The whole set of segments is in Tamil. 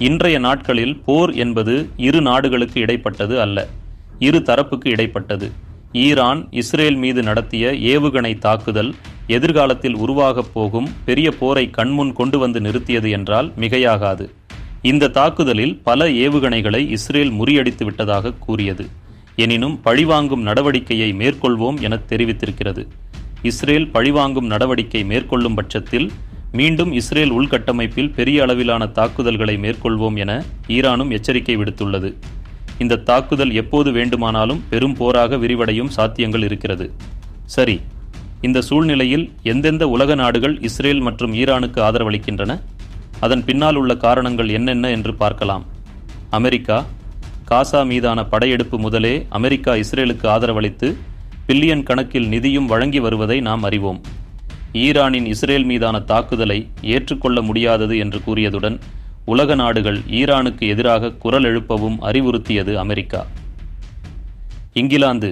இன்றைய நாட்களில் போர் என்பது இரு நாடுகளுக்கு இடைப்பட்டது அல்ல, இரு தரப்புக்கு இடைப்பட்டது. ஈரான் இஸ்ரேல் மீது நடத்திய ஏவுகணை தாக்குதல் எதிர்காலத்தில் உருவாகப் போகும் பெரிய போரை கண்முன் கொண்டு வந்து நிறுத்தியது என்றால் மிகையாகாது. இந்த தாக்குதலில் பல ஏவுகணைகளை இஸ்ரேல் முறியடித்து விட்டதாக கூறியது. எனினும் பழிவாங்கும் நடவடிக்கையை மேற்கொள்வோம் என தெரிவித்திருக்கிறது. இஸ்ரேல் பழிவாங்கும் நடவடிக்கை மேற்கொள்ளும் பட்சத்தில் மீண்டும் இஸ்ரேல் உள்கட்டமைப்பில் பெரிய அளவிலான தாக்குதல்களை மேற்கொள்வோம் என ஈரானும் எச்சரிக்கை விடுத்துள்ளது. இந்த தாக்குதல் எப்போது வேண்டுமானாலும் பெரும் போராக விரிவடையும் சாத்தியங்கள் இருக்கிறது. சரி, இந்த சூழ்நிலையில் எந்தெந்த உலக நாடுகள் இஸ்ரேல் மற்றும் ஈரானுக்கு ஆதரவளிக்கின்றன, அதன் பின்னால் உள்ள காரணங்கள் என்னென்ன என்று பார்க்கலாம். அமெரிக்கா. காசா மீதான படையெடுப்பு முதலே அமெரிக்கா இஸ்ரேலுக்கு ஆதரவளித்து பில்லியன் கணக்கில் நிதியும் வழங்கி வருவதை நாம் அறிவோம். ஈரானின் இஸ்ரேல் மீதான தாக்குதலை ஏற்றுக்கொள்ள முடியாதது என்று கூறியதுடன் உலக நாடுகள் ஈரானுக்கு எதிராக குரல் எழுப்பவும் அறிவுறுத்தியது அமெரிக்கா. இங்கிலாந்து.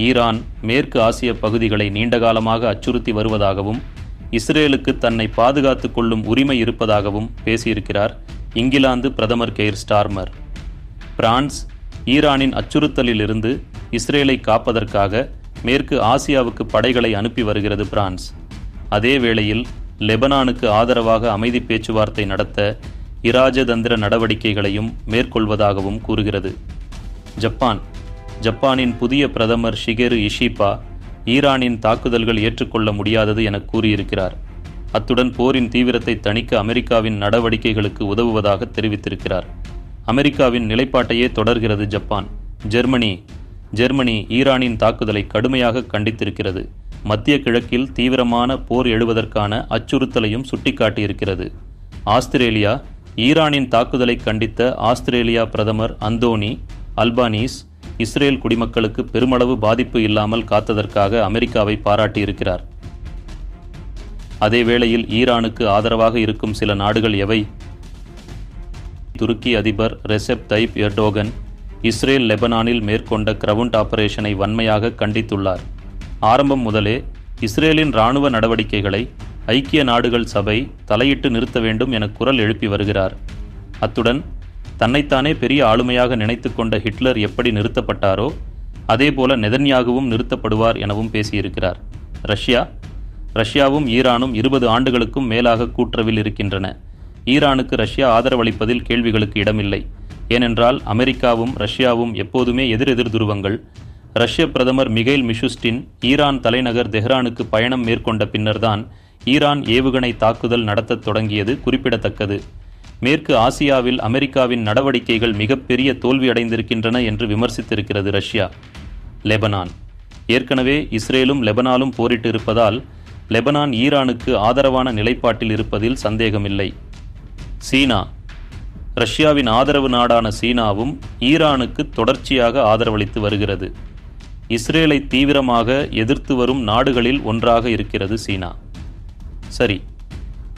ஈரான் மேற்கு ஆசிய பகுதிகளை நீண்டகாலமாக அச்சுறுத்தி வருவதாகவும் இஸ்ரேலுக்கு தன்னை பாதுகாத்துக் கொள்ளும் உரிமை இருப்பதாகவும் பேசியிருக்கிறார் இங்கிலாந்து பிரதமர் கெய்ர் ஸ்டார்மர். பிரான்ஸ். ஈரானின் அச்சுறுத்தலிலிருந்து இஸ்ரேலை காப்பதற்காக மேற்கு ஆசியாவுக்கு படைகளை அனுப்பி வருகிறது பிரான்ஸ். அதே வேளையில் லெபனானுக்கு ஆதரவாக அமைதி பேச்சுவார்த்தை நடத்த இராஜதந்திர நடவடிக்கைகளையும் மேற்கொள்வதாகவும் கூறுகிறது. ஜப்பான். ஜப்பானின் புதிய பிரதமர் ஷிகெரு இஷிபா ஈரானின் தாக்குதல்கள் ஏற்றுக்கொள்ள முடியாதது என கூறியிருக்கிறார். அத்துடன் போரின் தீவிரத்தை தணிக்க அமெரிக்காவின் நடவடிக்கைகளுக்கு உதவுவதாக தெரிவித்திருக்கிறார். அமெரிக்காவின் நிலைப்பாட்டையே தொடர்கிறது ஜப்பான். ஜெர்மனி ஈரானின் தாக்குதலை கடுமையாக கண்டித்திருக்கிறது. மத்திய கிழக்கில் தீவிரமான போர் எழுவதற்கான அச்சுறுத்தலையும் சுட்டிக்காட்டியிருக்கிறது. ஆஸ்திரேலியா. ஈரானின் தாக்குதலை கண்டித்த ஆஸ்திரேலியா பிரதமர் அந்தோனி அல்பானீஸ் இஸ்ரேல் குடிமக்களுக்கு பெருமளவு பாதிப்பு இல்லாமல் காத்ததற்காக அமெரிக்காவை பாராட்டியிருக்கிறார். அதேவேளையில் ஈரானுக்கு ஆதரவாக இருக்கும் சில நாடுகள் எவை? துருக்கி அதிபர் ரெசெப் தைப் எர்டோகன் இஸ்ரேல் லெபனானில் மேற்கொண்ட கிரவுண்ட் ஆபரேஷனை வன்மையாக கண்டித்துள்ளார். ஆரம்பம் முதலே இஸ்ரேலின் இராணுவ நடவடிக்கைகளை ஐக்கிய நாடுகள் சபை தலையிட்டு நிறுத்த வேண்டும் என குரல் எழுப்பி வருகிறார். அத்துடன் தன்னைத்தானே பெரிய ஆளுமையாக நினைத்து கொண்ட ஹிட்லர் எப்படி நிறுத்தப்பட்டாரோ அதேபோல நெதன்யாகுவும் நிறுத்தப்படுவார் எனவும் பேசியிருக்கிறார். ரஷ்யாவும் ஈரானும் 20 ஆண்டுகளுக்கும் மேலாக கூட்டுறவில் இருக்கின்றன. ஈரானுக்கு ரஷ்யா ஆதரவளிப்பதில் கேள்விகளுக்கு இடமில்லை. ஏனென்றால் அமெரிக்காவும் ரஷ்யாவும் எப்போதுமே எதிரெதிர் துருவங்கள். ரஷ்ய பிரதமர் மிகைல் மிஷுஸ்டின் ஈரான் தலைநகர் தெஹ்ரானுக்கு பயணம் மேற்கொண்ட பின்னர்தான் ஈரான் ஏவுகணை தாக்குதல் நடத்தத் தொடங்கியது குறிப்பிடத்தக்கது. மேற்கு ஆசியாவில் அமெரிக்காவின் நடவடிக்கைகள் மிகப்பெரிய தோல்வியடைந்திருக்கின்றன என்று விமர்சித்திருக்கிறது ரஷ்யா. லெபனான். ஏற்கனவே இஸ்ரேலும் லெபனானும் போரிட்டு இருப்பதால் லெபனான் ஈரானுக்கு ஆதரவான நிலைப்பாட்டில் இருப்பதில் சந்தேகமில்லை. சீனா. ரஷ்யாவின் ஆதரவு நாடான சீனாவும் ஈரானுக்கு தொடர்ச்சியாக ஆதரவளித்து வருகிறது. இஸ்ரேலை தீவிரமாக எதிர்த்து வரும் நாடுகளில் ஒன்றாக இருக்கிறது சீனா. சரி,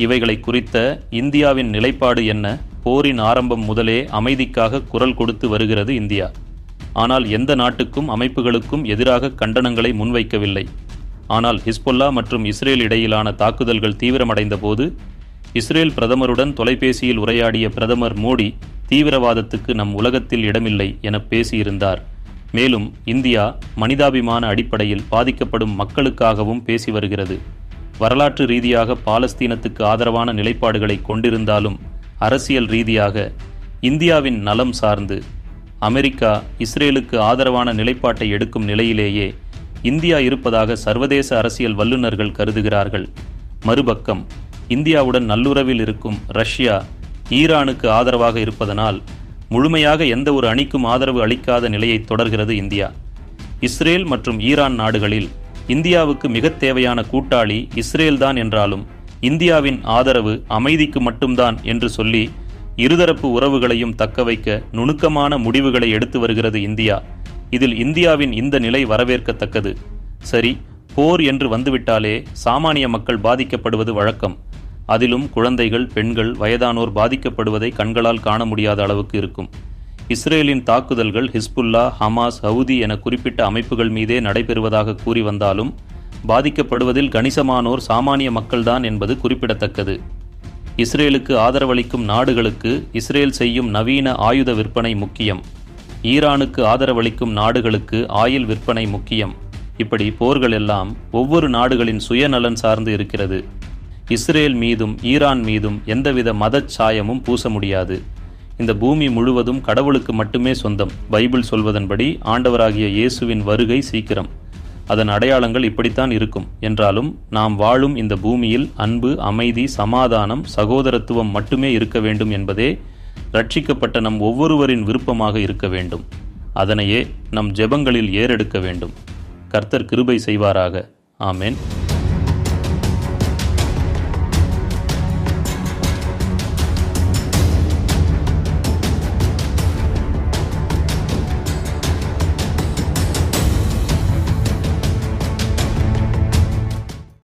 இவைகளை குறித்த இந்தியாவின் நிலைப்பாடு என்ன? போரின் ஆரம்பம் முதலே அமைதிக்காக குரல் கொடுத்து வருகிறது இந்தியா. ஆனால் எந்த நாட்டுக்கும் அமைப்புகளுக்கும் எதிராக கண்டனங்களை முன்வைக்கவில்லை. ஆனால் ஹிஸ்புல்லா மற்றும் இஸ்ரேல் இடையிலான தாக்குதல்கள் தீவிரமடைந்த போது இஸ்ரேல் பிரதமருடன் தொலைபேசியில் உரையாடிய பிரதமர் மோடி தீவிரவாதத்துக்கு நம் உலகத்தில் இடமில்லை என பேசியிருந்தார். மேலும் இந்தியா மனிதாபிமான அடிப்படையில் பாதிக்கப்படும் மக்களுக்காகவும் பேசி வருகிறது. வரலாற்று ரீதியாக பாலஸ்தீனத்துக்கு ஆதரவான நிலைப்பாடுகளை கொண்டிருந்தாலும் அரசியல் ரீதியாக இந்தியாவின் நலம் சார்ந்து அமெரிக்கா இஸ்ரேலுக்கு ஆதரவான நிலைப்பாட்டை எடுக்கும் நிலையிலேயே இந்தியா இருப்பதாக சர்வதேச அரசியல் வல்லுநர்கள் கருதுகிறார்கள். மறுபக்கம் இந்தியாவுடன் நல்லுறவில் இருக்கும் ரஷ்யா ஈரானுக்கு ஆதரவாக இருப்பதனால் முழுமையாக எந்த ஒரு அணிக்கும் ஆதரவு அளிக்காத நிலையை தொடர்கிறது இந்தியா. இஸ்ரேல் மற்றும் ஈரான் நாடுகளில் இந்தியாவுக்கு மிக தேவையான கூட்டாளி இஸ்ரேல்தான் என்றாலும் இந்தியாவின் ஆதரவு அமைதிக்கு மட்டும்தான் என்று சொல்லி இருதரப்பு உறவுகளையும் தக்கவைக்க நுணுக்கமான முடிவுகளை எடுத்து வருகிறது இந்தியா. இதில் இந்தியாவின் இந்த நிலை வரவேற்கத்தக்கது. சரி, போர் என்று வந்துவிட்டாலே சாமானிய மக்கள் பாதிக்கப்படுவது வழக்கம். அதிலும் குழந்தைகள், பெண்கள், வயதானோர் பாதிக்கப்படுவதை கண்களால் காண முடியாத அளவுக்கு இருக்கும். இஸ்ரேலின் தாக்குதல்கள் ஹிஸ்புல்லா, ஹமாஸ், ஹவுதி என குறிப்பிட்ட அமைப்புகள் மீதே நடைபெறுவதாக கூறி வந்தாலும் பாதிக்கப்படுவதில் கணிசமானோர் சாமானிய மக்கள்தான் என்பது குறிப்பிடத்தக்கது. இஸ்ரேலுக்கு ஆதரவளிக்கும் நாடுகளுக்கு இஸ்ரேல் செய்யும் நவீன ஆயுத விற்பனை முக்கியம். ஈரானுக்கு ஆதரவளிக்கும் நாடுகளுக்கு ஆயில் விற்பனை முக்கியம். இப்படி போர்கள் எல்லாம் ஒவ்வொரு நாடுகளின் சுயநலன் சார்ந்து இருக்கிறது. இஸ்ரேல் மீதும் ஈரான் மீதும் எந்தவித மதச் சாயமும் பூச முடியாது. இந்த பூமி முழுவதும் கடவுளுக்கு மட்டுமே சொந்தம். பைபிள் சொல்வதன்படி ஆண்டவராகிய இயேசுவின் வருகை சீக்கிரம். அதன் அடையாளங்கள் இப்படித்தான் இருக்கும். என்றாலும் நாம் வாழும் இந்த பூமியில் அன்பு, அமைதி, சமாதானம், சகோதரத்துவம் மட்டுமே இருக்க வேண்டும் என்பதே ரட்சிக்கப்பட்ட நம் ஒவ்வொருவரின் விருப்பமாக இருக்க வேண்டும். அதனையே நம் ஜெபங்களில் ஏறெடுக்க வேண்டும். கர்த்தர் கிருபை செய்வாராக. ஆமென்.